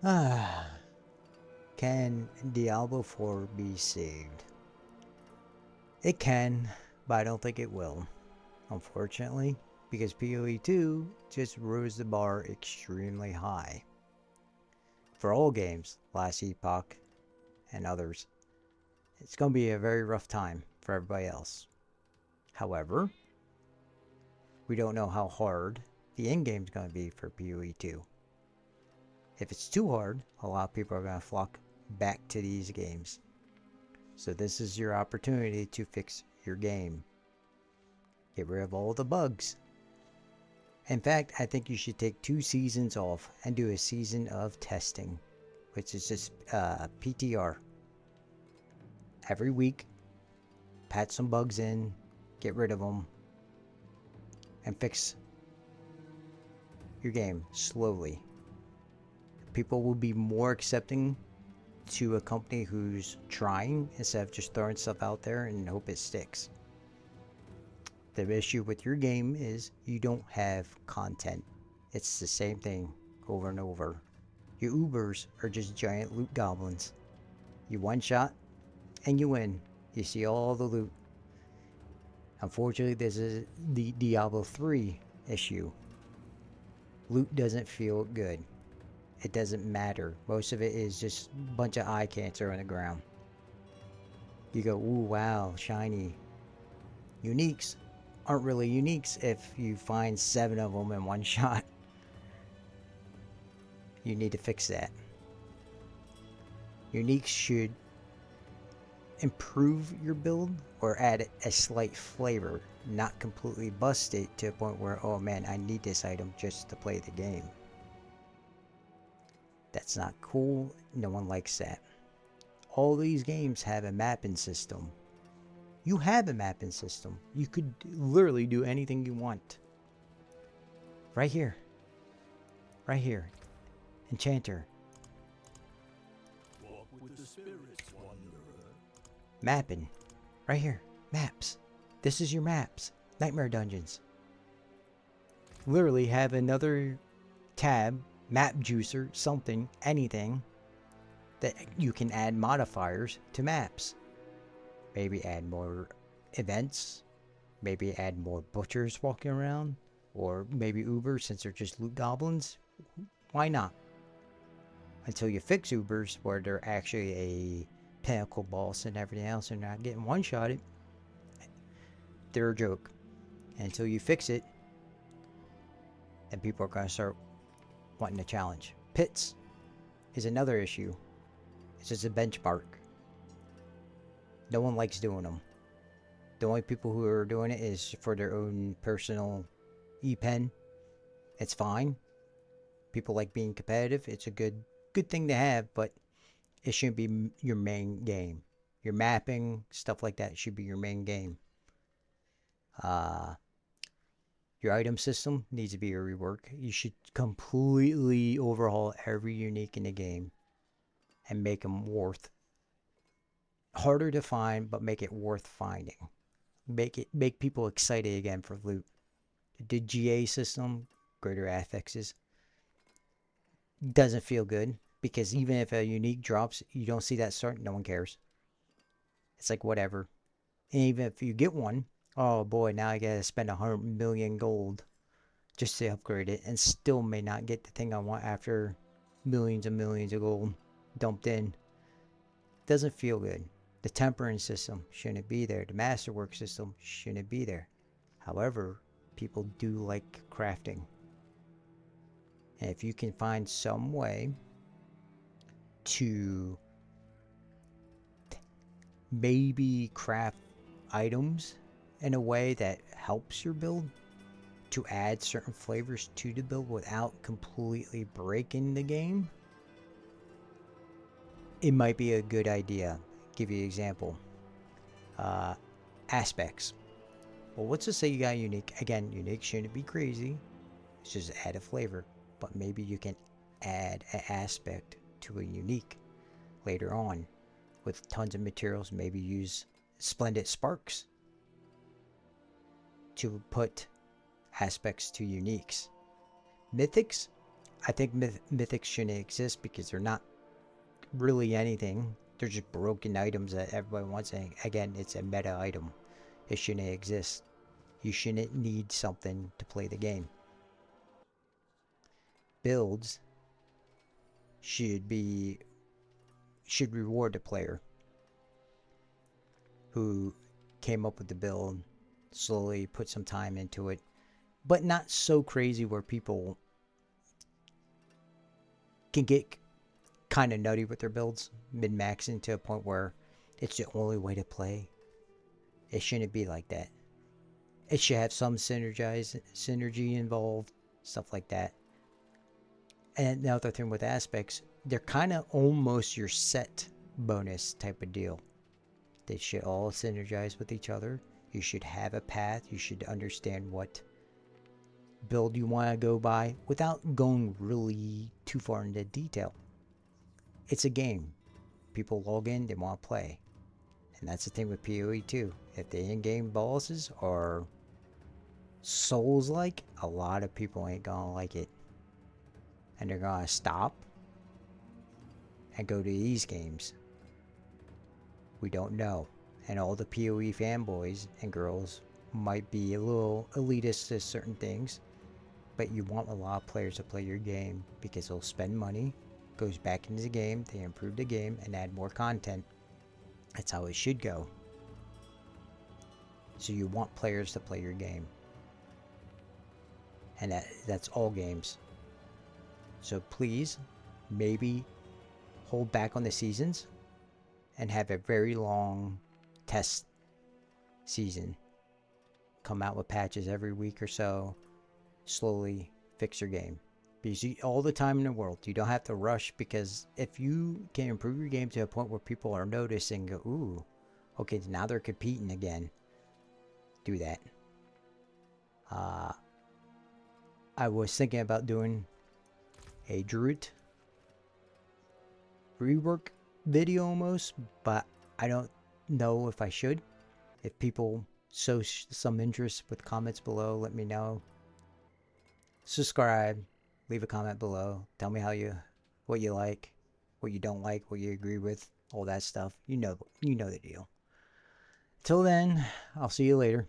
Ah, can Diablo 4 be saved? It can, but I don't think it will, unfortunately, because PoE 2 just rose the bar extremely high. For all games, Last Epoch and others, it's going to be a very rough time for everybody else. However, we don't know how hard the end game is going to be for PoE 2. If it's too hard, a lot of people are going to flock back to these games. So this is your opportunity to fix your game. Get rid of all the bugs. In fact, I think you should take 2 seasons off and do a season of testing, which is just PTR. Every week, patch some bugs in, get rid of them, and fix your game slowly. People will be more accepting to a company who's trying instead of just throwing stuff out there and hope it sticks. The issue with your game is you don't have content. It's the same thing over and over. Your Ubers are just giant loot goblins. You one shot and you win. You see all the loot. Unfortunately, this is the Diablo 3 issue. Loot doesn't feel good. It doesn't matter. Most of it is just a bunch of eye cancer on the ground. You go, ooh, wow, shiny. Uniques aren't really uniques if you find 7 of them in one shot. You need to fix that. Uniques should improve your build or add a slight flavor, not completely bust it to a point where, oh man, I need this item just to play the game. That's not cool. No one likes that. All these games have a mapping system. You have a mapping system. You could literally do anything you want. Right here. Right here. Enchanter. Walk with the spirits, wanderer. Mapping. Right here. Maps. This is your maps. Nightmare Dungeons. Literally have another tab, map juicer, something, anything that you can add modifiers to maps. Maybe add more events. Maybe add more butchers walking around. Or maybe Ubers since they're just loot goblins. Why not? Until you fix Ubers where they're actually a pinnacle boss and everything else and not getting one-shotted, they're a joke. And until you fix it, then people are going to start wanting to challenge. Pits is another issue. It's just a benchmark. No one likes doing them. The only people who are doing it is for their own personal e-pen. It's fine. People like being competitive. It's a good thing to have, but it shouldn't be your main game. Your mapping, stuff like that should be your main game. Your item system needs to be a rework. You should completely overhaul every unique in the game and make them harder to find, but make it worth finding. Make people excited again for loot. The GA system, greater affixes, doesn't feel good because even if a unique drops, you don't see that start, no one cares. It's like whatever. And even if you get one, oh boy, now I gotta spend 100 million gold just to upgrade it and still may not get the thing I want after millions and millions of gold dumped in. Doesn't feel good. The tempering system shouldn't be there. The masterwork system shouldn't be there. However, people do like crafting. And if you can find some way to maybe craft items in a way that helps your build to add certain flavors to the build without completely breaking the game, it might be a good idea. Give you an example. Aspects. Well, let's just say you got unique. Again, unique shouldn't be crazy. It's just add a flavor. But maybe you can add an aspect to a unique later on with tons of materials. Maybe use splendid sparks to put aspects to uniques. Mythics, I think mythics shouldn't exist because they're not really anything. They're just broken items that everybody wants. And again, it's a meta item. It shouldn't exist. You shouldn't need something to play the game. Builds should reward the player who came up with the build, slowly put some time into it, but not so crazy where people can get kind of nutty with their builds, min-maxing to a point where it's the only way to play. It shouldn't be like that. It should have some synergy involved, stuff like that. And the other thing with aspects, they're kind of almost your set bonus type of deal. They should all synergize with each other. You should have a path. You should understand what build you want to go by without going really too far into detail. It's a game. People log in, they want to play. And that's the thing with PoE too. If the in-game bosses are Souls-like, a lot of people ain't gonna like it. And they're gonna stop and go to these games. We don't know. And all the PoE fanboys and girls might be a little elitist to certain things, but you want a lot of players to play your game because they'll spend money, goes back into the game, they improve the game, and add more content. That's how it should go. So you want players to play your game. And that's all games. So please, maybe hold back on the seasons and have a very long test season. Come out with patches every week or so. Slowly fix your game. Because all the time in the world, you don't have to rush, because if you can improve your game to a point where people are noticing, go, ooh, okay, now they're competing again. Do that. I was thinking about doing a Druid rework video almost, but I don't know if I should. If people show some interest with comments below, let me know. Subscribe, leave a comment below, tell me what you like, what you don't like, what you agree with, all that stuff. You know the deal. Till then, I'll see you later.